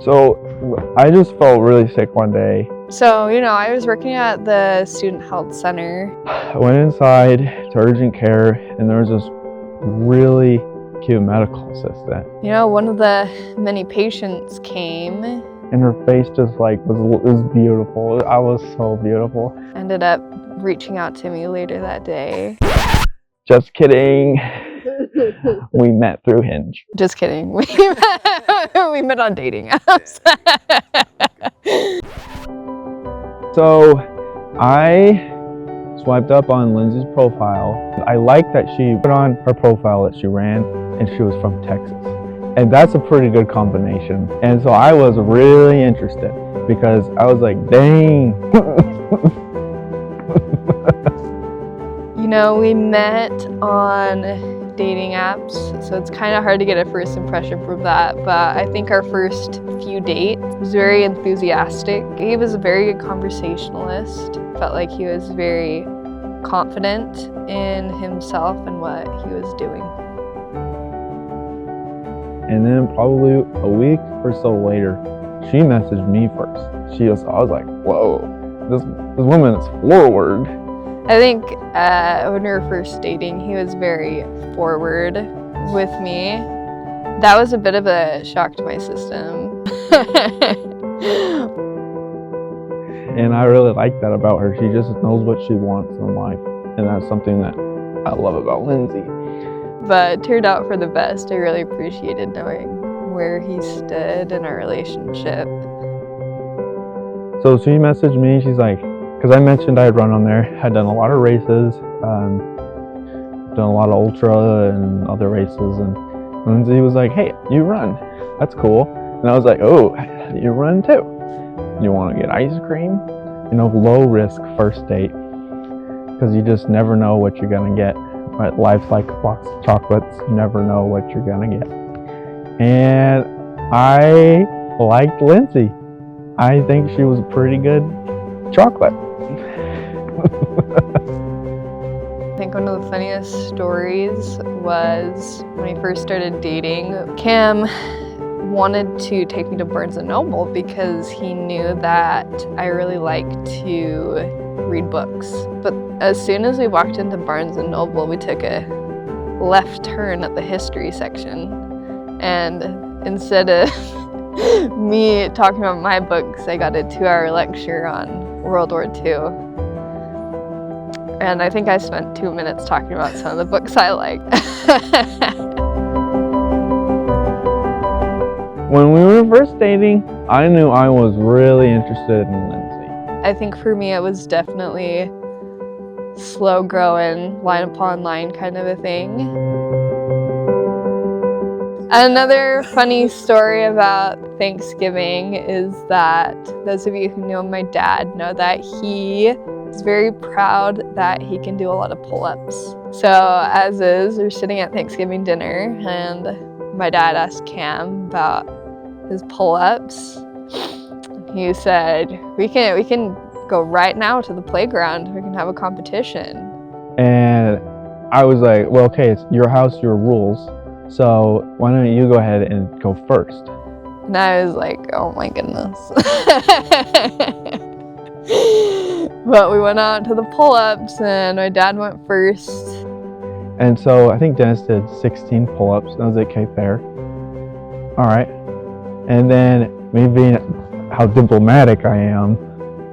So I just felt really sick one day. So, I was working at the student health center. I went inside to urgent care, and there was this really cute medical assistant. One of the many patients came. And her face just was beautiful. I was so beautiful. Ended up reaching out to me later that day. Just kidding. We met through Hinge. Just kidding. We met on dating apps. So I swiped up on Lindsay's profile. I liked that she put on her profile that she ran and she was from Texas. And that's a pretty good combination. And so I was really interested because I was like, dang. We met on dating apps, so it's kind of hard to get a first impression from that, but I think our first few dates was very enthusiastic. He was a very good conversationalist. Felt like he was very confident in himself and what he was doing. And then probably a week or so later, she messaged me first. I was like, whoa, this woman is forward. I think when we were first dating, he was very forward with me. That was a bit of a shock to my system. And I really like that about her. She just knows what she wants in life. And that's something that I love about Lindsay. But it turned out for the best. I really appreciated knowing where he stood in our relationship. So she messaged me, she's like, because I mentioned I had run on there, I'd done a lot of races, done a lot of ultra and other races, and Lindsay was like, hey, you run, that's cool. And I was like, oh, you run too. You want to get ice cream? Low risk first date, because you just never know what you're gonna get. Right? Life's like a box of chocolates, you never know what you're gonna get. And I liked Lindsay. I think she was a pretty good chocolate. I think one of the funniest stories was when we first started dating. Cam wanted to take me to Barnes & Noble because he knew that I really like to read books. But as soon as we walked into Barnes & Noble, we took a left turn at the history section. And instead of me talking about my books, I got a 2-hour lecture on World War II. And I think I spent 2 minutes talking about some of the books I liked. When we were first dating, I knew I was really interested in Lindsay. I think for me it was definitely slow growing, line upon line kind of a thing. Another funny story about Thanksgiving is that those of you who know my dad know that he is very proud that he can do a lot of pull-ups. So we're sitting at Thanksgiving dinner and my dad asked Cam about his pull-ups. He said, we can go right now to the playground, we can have a competition. And I was like, well, okay, it's your house, your rules. So why don't you go ahead and go first? And I was like, oh my goodness. But we went out to the pull-ups and my dad went first. And so I think Dennis did 16 pull-ups. I was like, okay, fair. All right. And then me being how diplomatic I am,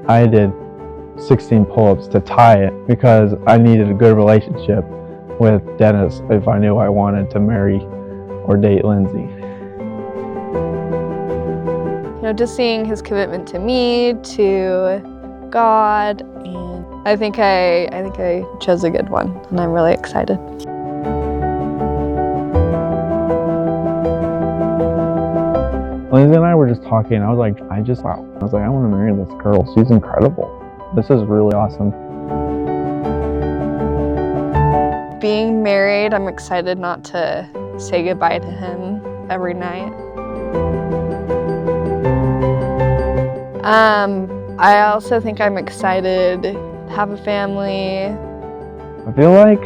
I did 16 pull-ups to tie it because I needed a good relationship with Dennis if I knew I wanted to marry or date Lindsay. Just seeing his commitment to me, to God, and I think I chose a good one, and I'm really excited. Lindsay and I were just talking. I was like, I want to marry this girl. She's incredible. This is really awesome. Being married, I'm excited not to say goodbye to him every night. I also think I'm excited to have a family. I feel like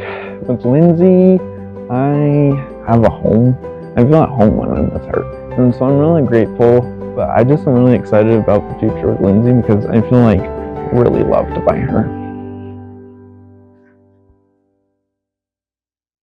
with Lindsay, I have a home. I feel at home when I'm with her. And so I'm really grateful But I just am really excited about the future with Lindsey because I feel like really loved by her.